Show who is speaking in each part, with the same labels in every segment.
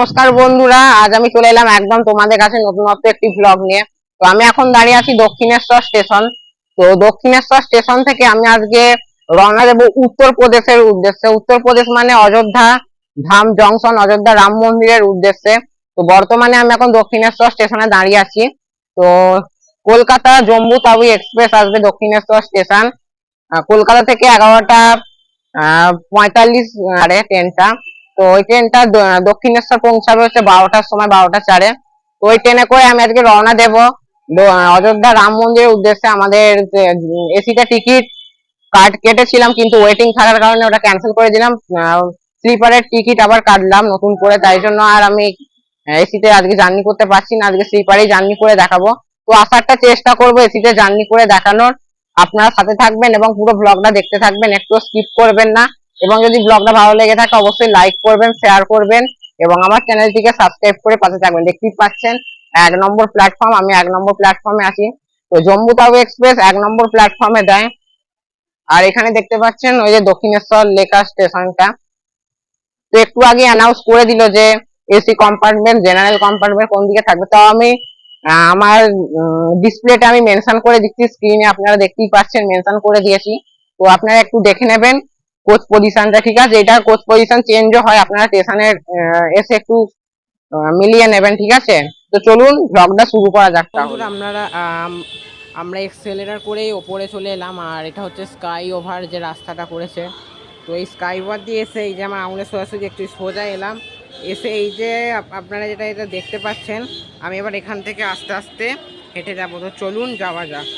Speaker 1: নমস্কার বন্ধুরা, আজ আমি চলে এলাম একদম তোমাদের কাছে নতুনত্ব একটি ব্লগ নিয়ে। তো আমি এখন দাঁড়িয়ে আছি দক্ষিণেশ্বর স্টেশন। তো দক্ষিণেশ্বর স্টেশন থেকে আমি আজকে রওনা দেব উত্তরপ্রদেশের উদ্দেশ্যে। উত্তরপ্রদেশ মানে অযোধ্যা ধাম জংশন, অযোধ্যা রাম মন্দিরের উদ্দেশ্যে। তো বর্তমানে আমি এখন দক্ষিণেশ্বর স্টেশনে দাঁড়িয়ে আছি। তো কলকাতা জম্মু তাওই এক্সপ্রেস আসবে দক্ষিণেশ্বর স্টেশন। কলকাতা থেকে 11:45 ট্রেনটা। তো ওই ট্রেনটা দক্ষিণেশ্বর পৌঁছাবে হচ্ছে 12টার সময়, 12টা 4-এ। তো ওই ট্রেনে করে আমি আজকে রওনা দেব অযোধ্যা রাম মন্দিরের উদ্দেশ্যে। আমাদের এসিটা টিকিট কেটেছিলাম, কিন্তু ওয়েটিং থাকার কারণে ওটা ক্যান্সেল করে দিলাম। স্লিপারের টিকিট আবার কাটলাম নতুন করে, তাই জন্য আর আমি এসিতে আজকে জার্নি করতে পারছি না। আজকে স্লিপারেই জার্নি করে দেখাবো। তো আসারটা চেষ্টা করবো এসিতে জার্নি করে দেখানোর। আপনারা সাথে থাকবেন এবং পুরো ব্লগটা দেখতে থাকবেন, একটু স্কিপ করবেন না। এবং যদি ব্লগটা ভালো লেগে থাকে অবশ্যই লাইক করবেন, শেয়ার করবেন এবং আমার চ্যানেলটিকে সাবস্ক্রাইব করে পাশে থাকবেন। দেখতেই পাচ্ছেন 1 নম্বর প্ল্যাটফর্ম, আমি 1 নম্বর প্ল্যাটফর্মে আছি। তো জম্মু তাওই এক্সপ্রেস 1 নম্বর প্ল্যাটফর্মে দেয়। আর এখানে দেখতে পাচ্ছেন ওই যে দক্ষিণেশ্বর লেখা স্টেশনটা। তো একটু আগে অ্যানাউন্স করে দিল যে এসি কম্পার্টমেন্ট, জেনারেল কম্পার্টমেন্ট কোন দিকে থাকবে। তো আমি আমার ডিসপ্লেতে আমি মেনশন করে দিচ্ছি, স্ক্রিনে আপনারা দেখতেই পাচ্ছেন মেনশন করে দিয়েছি। তো আপনারা একটু দেখে নেবেন কোচ পজিশনটা, ঠিক আছে? এটা কোচ পজিশন চেঞ্জও হয়, আপনারা স্টেশনে এসে একটু মিলিয়ে নেবেন, ঠিক আছে? তো চলুন ব্লগটা শুরু করা যাক। তাহলে আমরা এক্সেলেটার করেই ওপরে চলে এলাম, আর এটা হচ্ছে স্কাই ওভার যে রাস্তাটা করেছে। তো এই স্কাই ওভার দিয়ে এসে এই যে আমার আঙুলের সোজাসুজি একটু সোজা এলাম, এসে এই যে আপনারা এটা দেখতে পাচ্ছেন, আমি এবার এখান থেকে আস্তে আস্তে হেঁটে যাবো। তো চলুন যাওয়া যাক।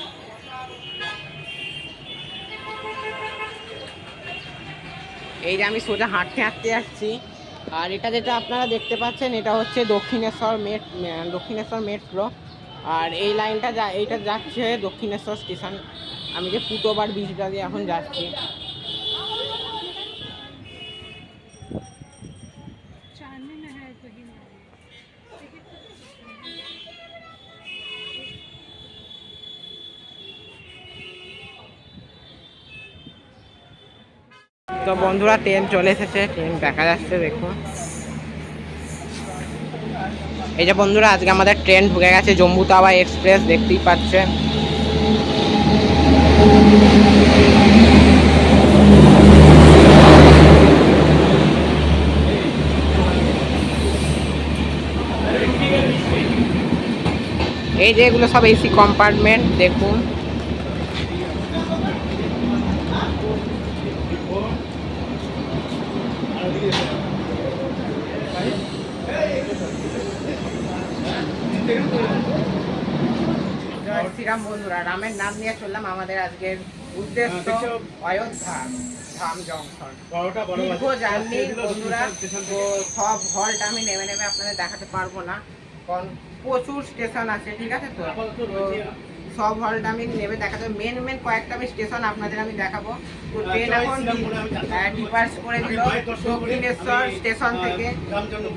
Speaker 1: এই যে আমি সোজা হাঁটতে হাঁটতে যাচ্ছি। আর এটা যেটা আপনারা দেখতে পাচ্ছেন এটা হচ্ছে দক্ষিণেশ্বর মেট্রো। আর এই লাইনটা এইটা যাচ্ছে দক্ষিণেশ্বর স্টেশন। আমি যে ফুটওভার ব্রিজটা দিয়ে এখন যাচ্ছি। তো বন্ধুরা ট্রেন চলে এসেছে, ট্রেন দেখা যাচ্ছে দেখুন। এই যে বন্ধুরা আজকে আমাদের ট্রেন ঢুকে গেছে, জম্মু তাওয়াই এক্সপ্রেস, দেখতেই পাচ্ছেন। এই যে এগুলো সব এসি কম্পার্টমেন্ট দেখুন। জয় শ্রীরাম বন্ধুরা, রামের নাম নিয়ে চললাম। আমাদের আজকের উদ্দেশ্য অযোধ্যা ধাম জংশন, দীর্ঘ জার্নি বন্ধুরা। তো সব হলটা আমি নেমে নেমে আপনাদের দেখাতে পারবো না, কারণ প্রচুর স্টেশন আছে, ঠিক আছে? তো সব হলটা আমি নেমে দেখাতে, মেন কয়েকটা আমি স্টেশন আপনাদের আমি দেখাবো। তো ট্রেন এখন ডিপার্স করে দিল দক্ষিণেশ্বর স্টেশন থেকে।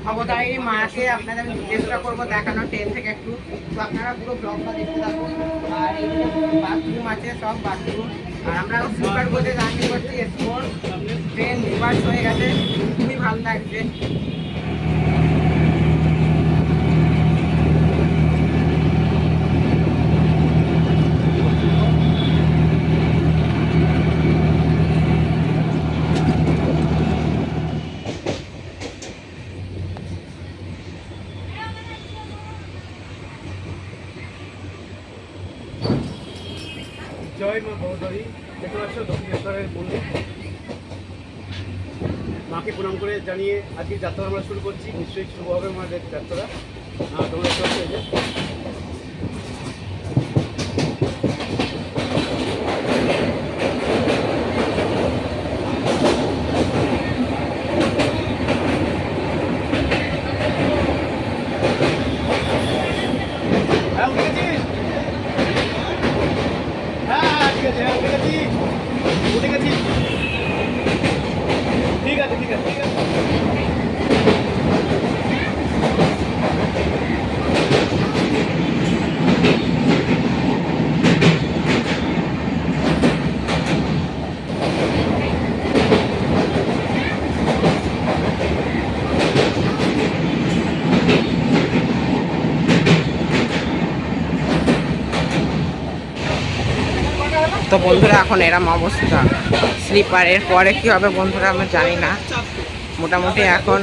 Speaker 1: ভবতারিণী মাকে আপনাদের আমি চেষ্টা করবো দেখানো ট্রেন থেকে একটু। তো আপনারা পুরো ব্লগটা দেখতে থাকুন। আর এই যে বাথরুম আছে, সব বাথরুম। আর আমরা স্লিপার কোচে জার্নি করছি, এক্সপোর্ট ট্রেন ডিপার্স হয়ে গেছে, খুবই ভালো লাগছে।
Speaker 2: জয় মা ভবতারী, দেখতে পাচ্ছ দক্ষিণেশ্বরের মন্দির। মাকে প্রণাম করে জানিয়ে আজকে যাত্রা আমরা শুরু করছি। নিশ্চয়ই শুরু হবে আমাদের যাত্রা। তোমরা দেখতে পাচ্ছ এই যে ঠিক আছে ঠিক আছে ঠিক আছে।
Speaker 1: তো বন্ধুরা এখন এরম অবস্থা স্লিপারের পরে কি হবে বন্ধুরা আমরা জানি না। মোটামুটি এখন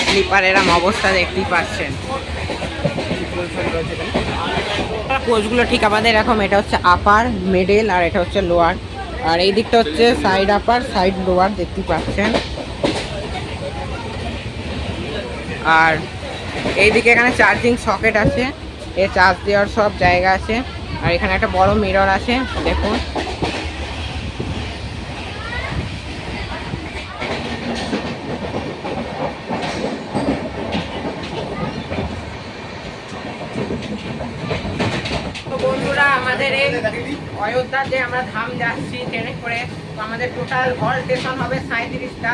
Speaker 1: স্লিপার এরম অবস্থা দেখতেই পাচ্ছেন। কোচগুলো ঠিক আমাদের এরকম, এটা হচ্ছে আপার, মিডল আর এটা হচ্ছে লোয়ার, আর এই দিকটা হচ্ছে সাইড আপার সাইড লোয়ার দেখতেই পাচ্ছেন। আর এইদিকে এখানে চার্জিং সকেট আছে, এ চার্জ দেওয়ার সব জায়গা আছে। আর এখানে একটা বড় মিরর আছে দেখুন। তো বন্ধুরা আমাদের এই অযোধ্যা যে আমরা ধাম যাচ্ছি ট্রেনে করে, তো আমাদের টোটাল হল স্টেশন হবে 37টা,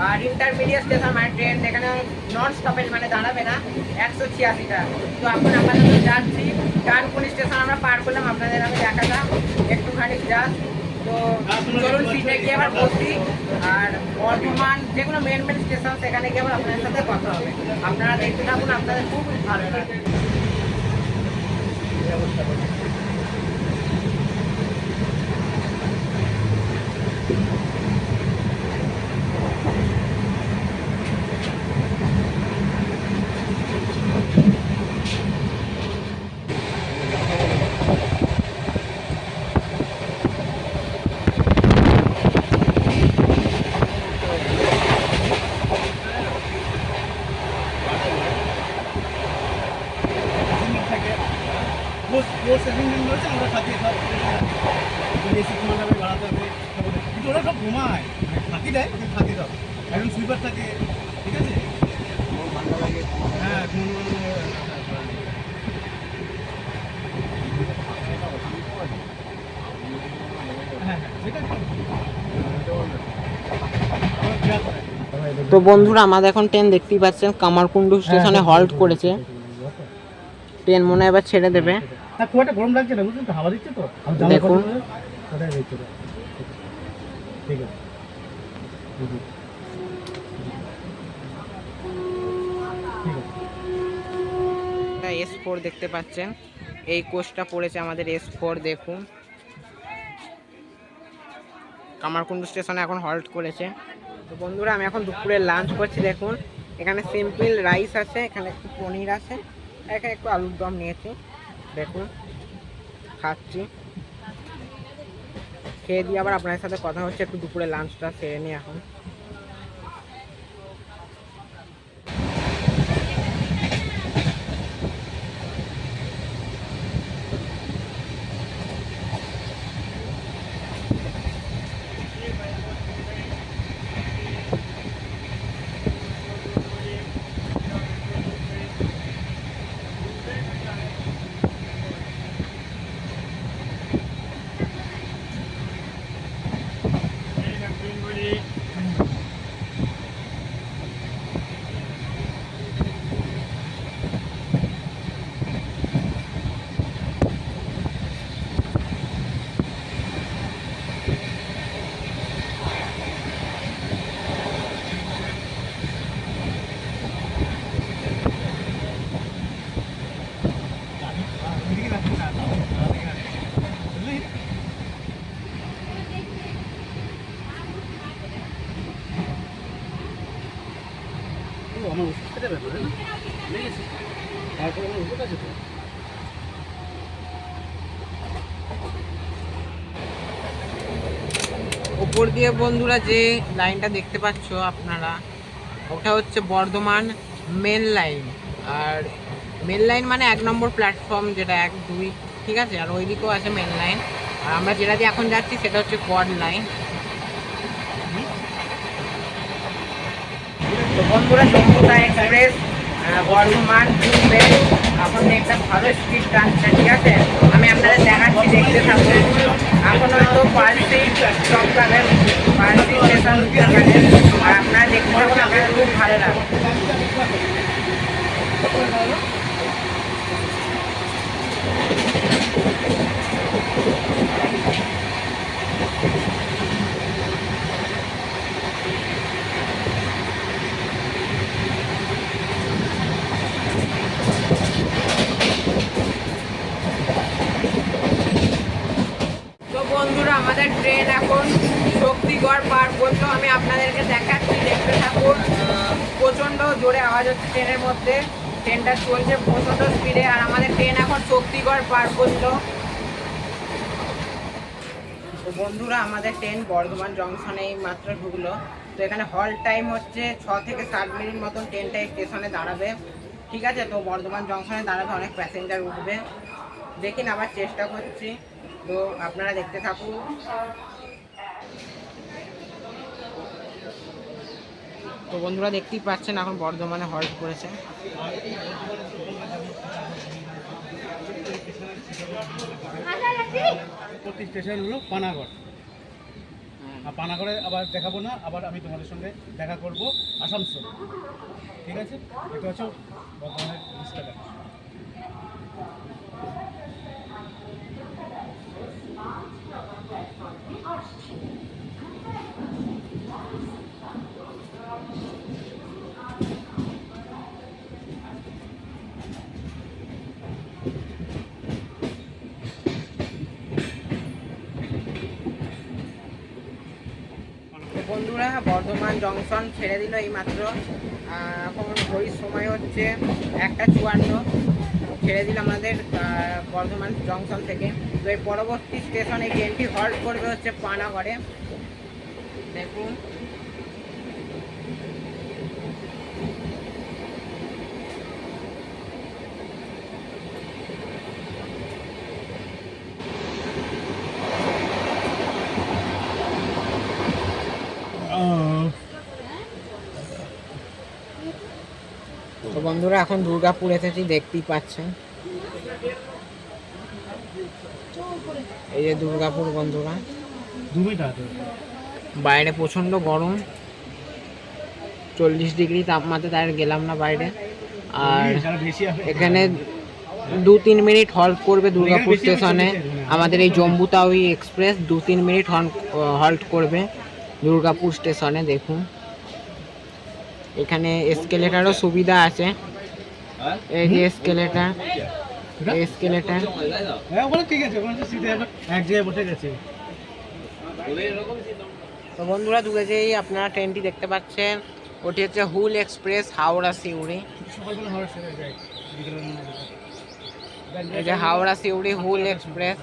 Speaker 1: আর ইন্টারমিডিয়েট স্টেশন মানে ট্রেন যেখানে নন স্টপেজ মানে দাঁড়াবে না 186টা। তো এখন আমাদের যাচ্ছি ডানকুনি স্টেশন আমরা পার করলাম, আপনাদের আমি দেখালাম একটুখানি জাস্ট। তো চলুন সিটে গিয়ে আবার বসি, আর বর্ধমান যেগুলো মেন মেন স্টেশন সেখানে গিয়ে আবার আপনাদের সাথে কথা হবে। আপনারা দেখতে থাকুন, আপনাদের খুব ভালো লাগবে।
Speaker 2: আমরা থাকি সব এসি কমান্ড হবে, বাড়াতে হবে, কিন্তু ওরা সব ঘুমায়, থাকি দেয় কিন্তু থাকি দাও একজন সুইপার থাকে, ঠিক আছে। ভালো লাগে, হ্যাঁ
Speaker 1: তো বন্ধুরা আমাদের এখন ট্রেন দেখতেই পাচ্ছেন কামারকুণ্ডু স্টেশনে হল্ট করেছে। ট্রেন মনে হয় এবার ছেড়ে দেবে।
Speaker 2: খুব একটা গরম লাগছে না, বুঝলেন তো, হাওয়া দিচ্ছে তো
Speaker 1: দেখুন।
Speaker 2: ঠিক আছে।
Speaker 1: S4 দেখতে পাচ্ছেন, এই কোচটা পড়েছে আমাদের S4 দেখুন। কামারকুণ্ডু স্টেশনে এখন হল্ট করেছে। তো বন্ধুরা আমি এখন দুপুরে লাঞ্চ করছি দেখুন। এখানে সিম্পল রাইস আছে, এখানে একটু পনির আছে, এখানে একটু আলুর দম নিয়েছি দেখুন, খাচ্ছি। খেয়ে দিয়ে আবার আপনার সাথে কথা হচ্ছে, একটু দুপুরে লাঞ্চটা সেরে নিই এখন।
Speaker 2: আমার ওষুধটা ব্যাপার না, লেগেছে তারপরে আমার ওষুধ আছে তো।
Speaker 1: উপর দিয়ে বন্ধুরা যে লাইনটা দেখতে পাচ্ছ আপনারা, ওটা হচ্ছে বর্ধমান মেন লাইন। আর মেন লাইন মানে 1 নম্বর প্ল্যাটফর্ম, যেটা 1, 2, ঠিক আছে। আর ওই দিকেও আছে মেন লাইন, আর আমরা যেটা দিয়ে এখন যাচ্ছি সেটা হচ্ছে কোয়াড লাইন। তো বন্ধুরা জম্মুতা এক্সপ্রেস বর্ধমান ঢুকবে, এখন একটা ভালো স্পিড টানছে, ঠিক আছে। আমি আপনাদের দেখাচ্ছি, দেখতে থাকবো। এখন হয়তো পার্সি সব পাবেন, পার্সি স্টেশন পাবেন, আর আপনারা দেখতে থাকুন, আপনাদের খুব ভালো লাগবে। তো বন্ধুরা আমাদের ট্রেন এখন শক্তিগড় পার করলো, আমি আপনাদেরকে দেখাচ্ছি, দেখতে থাকুন। প্রচণ্ড জোরে আওয়াজ হচ্ছে ট্রেনের মধ্যে, ট্রেনটা চলছে প্রচণ্ড স্পিডে, আর আমাদের ট্রেন এখন শক্তিগড় পার করলো। তো বন্ধুরা, আমাদের ট্রেন বর্ধমান জংশনে এই মাত্র ঢুকলো। তো এখানে হল টাইম হচ্ছে 6 থেকে 7 মিনিট মতন ট্রেনটা স্টেশনে দাঁড়াবে। ঠিক আছে, তো বর্ধমান জংশনে দাঁড়াবে, অনেক প্যাসেঞ্জার উঠবে। দেখি না, আবার চেষ্টা করছি, তো আপনারা দেখতে থাকুন। তো বন্ধুরা দেখতেই পাচ্ছেন এখন বর্ধমানে হল্ট করেছে।
Speaker 2: প্রতি স্টেশন হলো পানাগড়। আর পানাগড়ে আবার দেখাবো না, আবার আমি তোমাদের সঙ্গে দেখা করব আসানসোল। ঠিক আছে, এটা হচ্ছে বর্ধমানের লিস্টটা।
Speaker 1: বন্ধুরা, বর্ধমান জংশন ছেড়ে দিল এই মাত্র। এখন ঘড়ির সময় হচ্ছে 1:54, ছেড়ে দিল আমাদের বর্ধমান জংশন থেকে। তো এই পরবর্তী স্টেশনে ট্রেনটি হল্ট করবে হচ্ছে পানাগড়ে। দেখুন, তো বন্ধুরা এখন দুর্গাপুর এসেছি, দেখতেই পাচ্ছেন। এই যে দুর্গাপুর বন্ধুরা, বাইরে প্রচন্ড গরম, 40 ডিগ্রি তাপমাত্রা, তাই গেলাম না বাইরে। আর এখানে 2-3 মিনিট হল্ট করবে দুর্গাপুর স্টেশনে আমাদের এই Jammu Tawi express. 2-3 minute halt করবে দুর্গাপুর স্টেশনে। দেখুন, এখানে এসকেলেটারও সুবিধা আছে। এই যে এসকেলেটার, এসকেলেটার। তো বন্ধুরা, ঢুকে যেই আপনারা ট্রেনটি দেখতে পাচ্ছেন, ওটি হচ্ছে হুল এক্সপ্রেস, হাওড়া সিউড়ি। এই যে হাওড়া সিউড়ি হুল এক্সপ্রেস,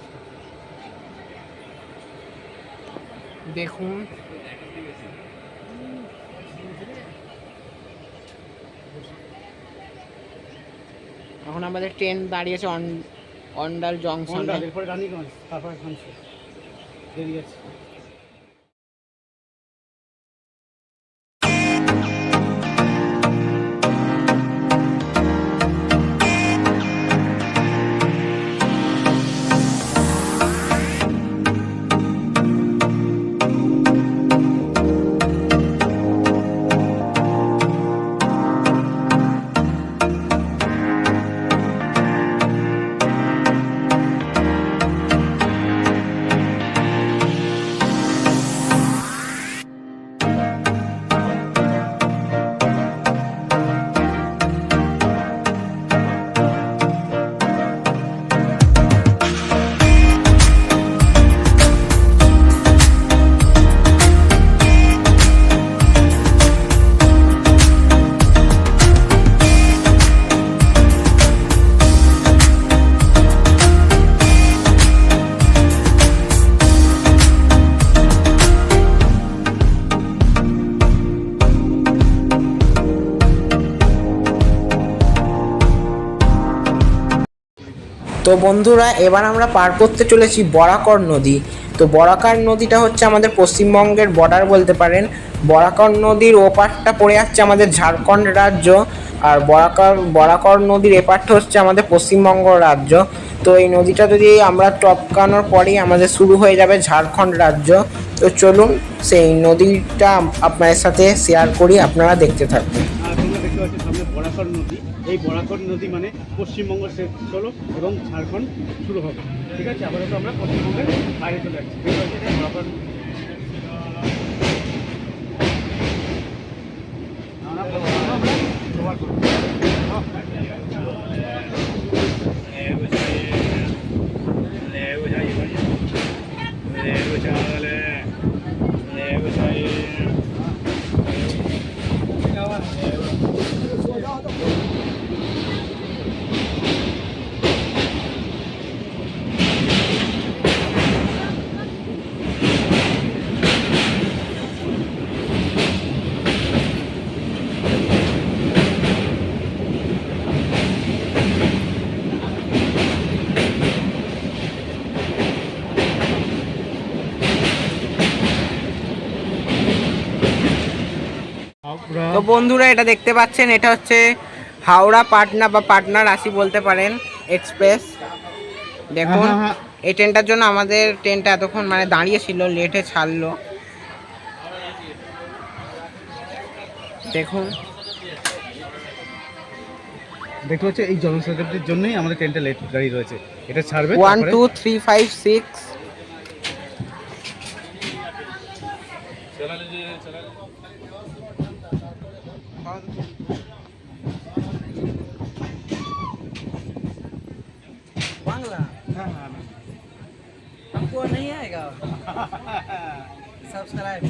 Speaker 1: দেখুন। এখন আমাদের ট্রেন দাঁড়িয়েছে অন্ডাল জংশনে। তো বন্ধুরা, এবার আমরা পার করতে চলেছি বরাকর নদী। তো বরাকর নদীটা হচ্ছে আমাদের পশ্চিমবঙ্গের বর্ডার বলতে পারেন। বরাকর নদীর ওপারটা পড়ে যাচ্ছে আমাদের ঝাড়খণ্ড রাজ্য, আর বরাকর নদীর এপারটা হচ্ছে আমাদের পশ্চিমবঙ্গ রাজ্য। তো এই নদীটা যদি আমরা টপকানোর পরেই আমাদের শুরু হয়ে যাবে ঝাড়খণ্ড রাজ্য। তো চলুন সেই নদীটা আপনাদের সাথে শেয়ার করি, আপনারা দেখতে থাকুন।
Speaker 2: তোমরা দেখতে পাচ্ছ সামনে বরাকর নদী। এই বরাকর নদী মানে পশ্চিমবঙ্গ শেষ হলো এবং ঝাড়খণ্ড শুরু হবে। ঠিক আছে, আপাতত আমরা পশ্চিমবঙ্গের বাইরে চলে যাচ্ছি। বরাকর
Speaker 1: তো বন্ধুরা এটা দেখতে পাচ্ছেন, এটা হচ্ছে হাওড়া পাটনা বা পাটনা রাঁচি বলতে পারেন এক্সপ্রেস। দেখুন এই ট্রেনটার জন্য আমাদের ট্রেনটা এতক্ষণ মানে দাঁড়িয়ে ছিল, লেটে ছাড়লো। দেখুন
Speaker 2: দেখতে পাচ্ছি এই জনশতাব্দীর জন্যই আমাদের ট্রেনটা লেট গাড়ি রয়েছে। এটা ছাড়বে
Speaker 1: 1 2 3 5 6।
Speaker 3: बांग्ला हमको नहीं आएगा सब्सक्राइब।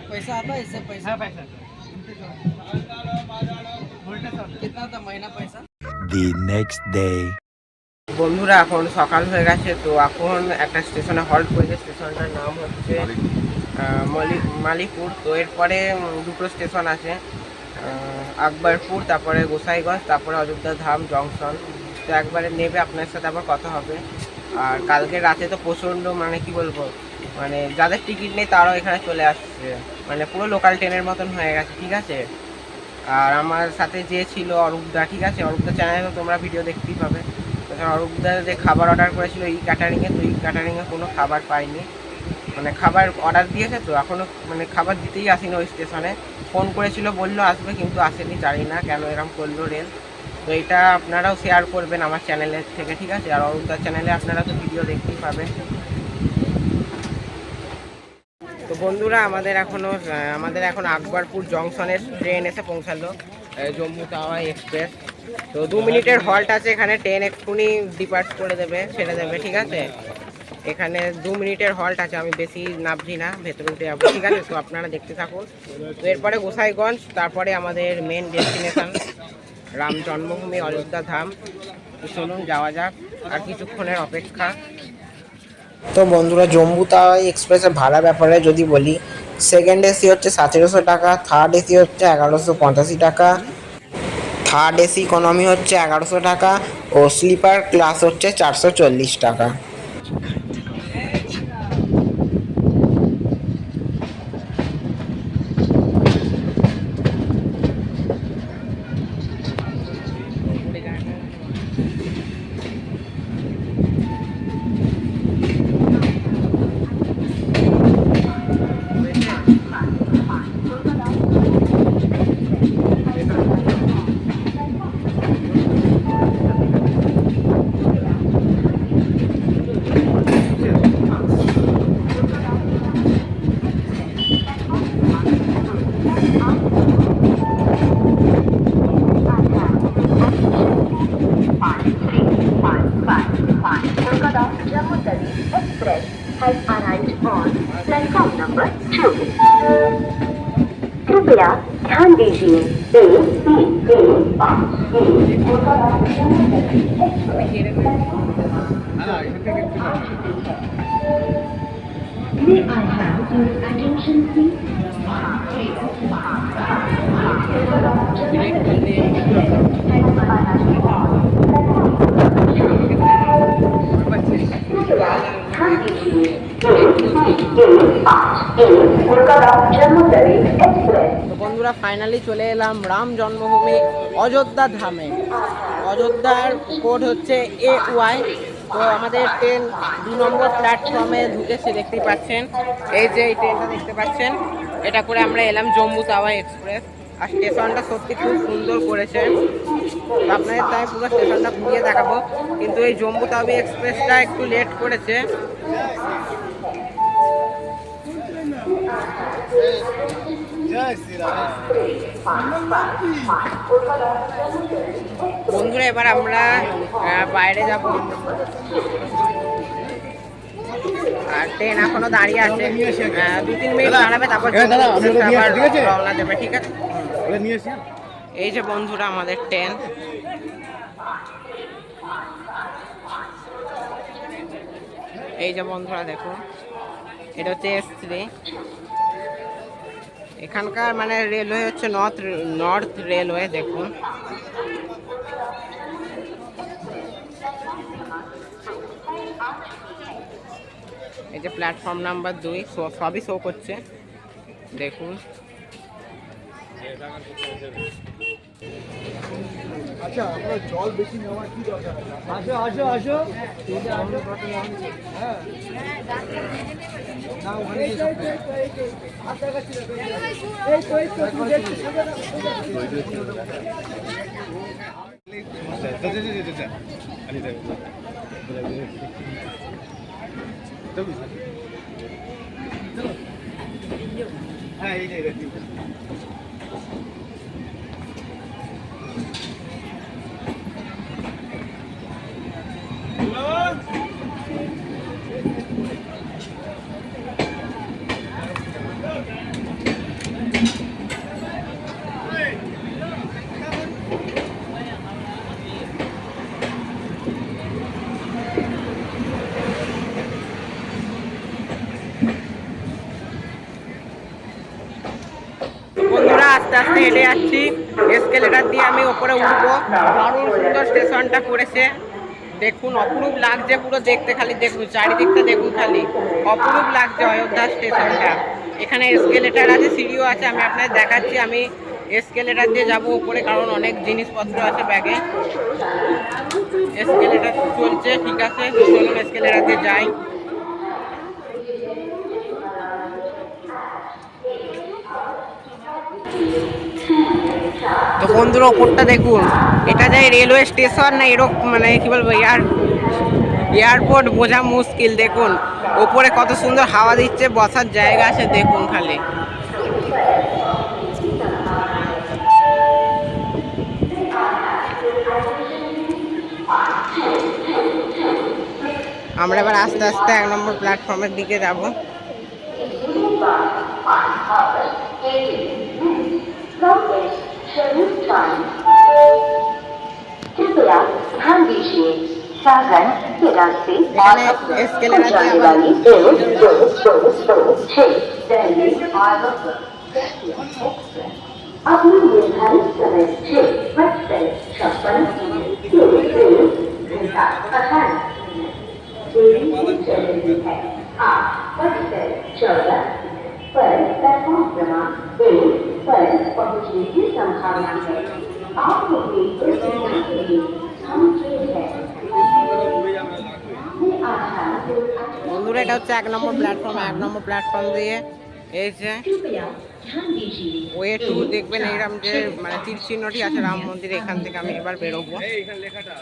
Speaker 3: पैसा आता है इससे? पैसा कितना था महीना पैसा?
Speaker 4: The next day.
Speaker 1: বন্ধুরা এখন সকাল হয়ে গেছে, তো এখন একটা স্টেশনে হল্ট করেছে। স্টেশনটার নাম হচ্ছে মালিকপুর। তো এরপরে দুটো স্টেশন আছে, আকবরপুর, তারপরে গোসাইগঞ্জ, তারপরে অযোধ্যা ধাম জংশন। তো একবারে নেবে, আপনার সাথে আবার কথা হবে। আর কালকে রাতে তো প্রচণ্ড মানে কি বলবো, মানে যাদের টিকিট নেই তারাও এখানে চলে আসছে, মানে পুরো লোকাল ট্রেনের মতন হয়ে গেছে, ঠিক আছে। আর আমার সাথে যে ছিল অরূপদা, ঠিক আছে, অরূপদা চ্যানেলে তো তোমরা ভিডিও দেখতেই পাবে। অরূপদা যে খাবার অর্ডার করেছিল ই ক্যাটারিংয়ে, তো ই ক্যাটারিংয়ে কোনো খাবার পাইনি, মানে খাবার অর্ডার দিয়েছে তো এখনও মানে খাবার দিতেই আসেনি ওই স্টেশনে। ফোন করেছিল, বললো আসবে, কিন্তু আসেনি, জানি না কেন এরকম করলো রেল। তো এটা আপনারাও শেয়ার করবেন আমার চ্যানেলের থেকে, ঠিক আছে। আর অরূপদার চ্যানেলে আপনারা তো ভিডিও দেখতেই পাবেন। তো বন্ধুরা আমাদের এখন আকবরপুর জংশনের ট্রেন এসে পৌঁছালো, জম্মু তাওয়াই এক্সপ্রেস। তো 2 মিনিটের হল্ট আছে এখানে, ট্রেন এক্ষুনি ডিপার্ট করে দেবে, ছেড়ে দেবে, ঠিক আছে। এখানে 2 মিনিটের হল্ট আছে, আমি বেশি নামছি না, ভেতরে উঠে যাবো, ঠিক আছে। তো আপনারা দেখতে থাকুন। তো এরপরে গোসাইগঞ্জ, তারপরে আমাদের মেন ডেস্টিনেশন রাম জন্মভূমি অযোধ্যা ধাম। তো চলুন যাওয়া যাক, আর কিছুক্ষণের অপেক্ষা। তো বন্ধুরা জম্মু তাওয়াই এক্সপ্রেসের ভাড়া ব্যাপারে যদি বলি, সেকেন্ড এসি হচ্ছে 1700 টাকা, থার্ড এসি হচ্ছে 1185 টাকা, থার্ড এসি ইকোনমি হচ্ছে 1100 টাকা, ও স্লিপার ক্লাস হচ্ছে 440 টাকা।
Speaker 5: has arrived on platform number 2. कृपया ध्यान दीजिए May I have your attention please?
Speaker 1: তো বন্ধুরা ফাইনালি চলে এলাম রাম জন্মভূমি অযোধ্যা ধামে। অযোধ্যার কোড হচ্ছে AY। তো আমাদের ট্রেন 2 নম্বর প্ল্যাটফর্মে ঢুকেছে, দেখতেই পাচ্ছেন। এই যে এই ট্রেনটা দেখতে পাচ্ছেন, এটা করে আমরা এলাম জম্মু তাওয়াই এক্সপ্রেস। আর স্টেশনটা সত্যি খুব সুন্দর করেছে, আপনাদের তাই পুরো স্টেশনটা ঘুরিয়ে দেখাবো। কিন্তু এই জম্মু তাওয়াই এক্সপ্রেসটা একটু লেট করেছে। বন্ধুরা এবার আমরা বাইরে যাব, আর ট্রেন এখনো দাঁড়িয়ে আছে, 2-3 মিনিট দাঁড়াবে, তারপর রওনা দেবে, ঠিক আছে। এই যে বন্ধুরা আমাদের ট্রেন, এই যে বন্ধুরা দেখুন, এটা হচ্ছে S3। এখানকার মানে রেলওয়ে হচ্ছে নর্থ রেলওয়ে। দেখুন এই যে প্ল্যাটফর্ম নাম্বার 2 সবই শো করছে, দেখুন।
Speaker 2: আচ্ছা, আপনার জল বেশি নেওয়ার কি দরকার আছে? আসো আসো আসো। হ্যাঁ না, ওখানে হ্যাঁ এই যে
Speaker 1: বন্ধুরা আস্তে আস্তে হেঁটে যাচ্ছি, এসকেলেটার দিয়ে আমি ওপরে উঠবো। দারুণ সুন্দর স্টেশনটা করেছে, দেখুন অপরূপ লাগছে পুরো দেখতে, খালি দেখুন চারিদিকটা দেখুন, খালি অপরূপ লাগছে অযোধ্যা স্টেশনটা। এখানে এসকেলেটার আছে, সিঁড়িও আছে, আমি আপনাদের দেখাচ্ছি। আমি এসকেলেটার দিয়ে যাবো উপরে, কারণ অনেক জিনিসপত্র আছে ব্যাগে। এসকেলেটার চলছে, ঠিক আছে, তো চলুন এসকেলেটার দিয়ে যাই। তো বন্ধুরা ওপরটা দেখুন, এটা যায় রেলওয়ে স্টেশন না এরকম, মানে কি বলবো, এয়ারপোর্ট বোঝা মুশকিল। দেখুন ওপরে কত সুন্দর হাওয়া দিচ্ছে, বসার জায়গা আছে, দেখুন খালি। আমরা এবার আস্তে আস্তে 1 নম্বর প্ল্যাটফর্মের দিকে যাব।
Speaker 5: कृपया ध्यान दीजिए, साधन के रास्ते
Speaker 1: এখানে এসকেলেটার দিয়ে আবার
Speaker 5: वाली रेल 2226 दिल्ली आगरा अपनी निर्धारित समय 6:56 घंटा 18 देरी से चल रही है। 8:14 पर प्लेटफॉर्म क्रमांक 1 पर पहुंचने की संभावना है। आप लोग के लिए हम ट्रेन है।
Speaker 1: বন্ধুরা এটা হচ্ছে 1 নম্বর প্ল্যাটফর্ম। 1 নম্বর প্ল্যাটফর্ম দিয়ে এই যে ওয়ে টু দেখবেন, এইরকম যে মানে তীর চিহ্নটি আছে রাম মন্দির, এখান থেকে আমি এবার বেরোবো।
Speaker 2: এখানে লেখাটা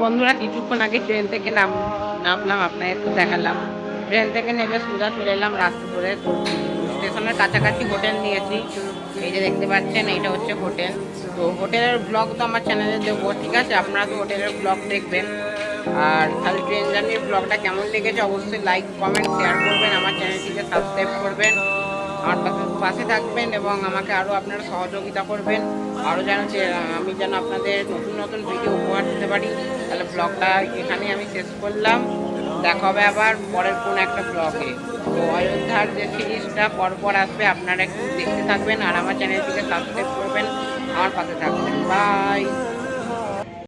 Speaker 1: বন্ধুরা কিছুক্ষণ আগে ট্রেন থেকে নামলাম, আপনাদের তো দেখালাম। ট্রেন থেকে নেমে সোজা চলে এলাম রাস্তা ধরে, স্টেশনের কাছাকাছি হোটেল নিয়েছি। এই যে দেখতে পাচ্ছেন, এইটা হচ্ছে হোটেল। তো হোটেলের ব্লগ তো আমার চ্যানেলে দেবো, ঠিক আছে, আপনারা তো হোটেলের ব্লগ দেখবেন। আর খালি ট্রেন জার্নির ব্লগটা কেমন লেগেছে অবশ্যই লাইক কমেন্ট শেয়ার করবেন, আমার চ্যানেলটিকে সাবস্ক্রাইব করবেন, আমার পাশে থাকবেন এবং আমাকে আরও আপনারা সহযোগিতা করবেন, আরও আমি যেন আপনাদের নতুন নতুন ভিডিও উপহার দিতে পারি। তাহলে ব্লগটা এখানেই আমি শেষ করলাম, দেখা হবে আবার পরের কোনো একটা ব্লগে। তো অযোধ্যার যে সিরিজটা পরপর আসবে, আপনারা একটু দেখতে থাকবেন আর আমার চ্যানেলটিকে সাবস্ক্রাইব করবেন, আমার পাশে থাকবেন। বাই।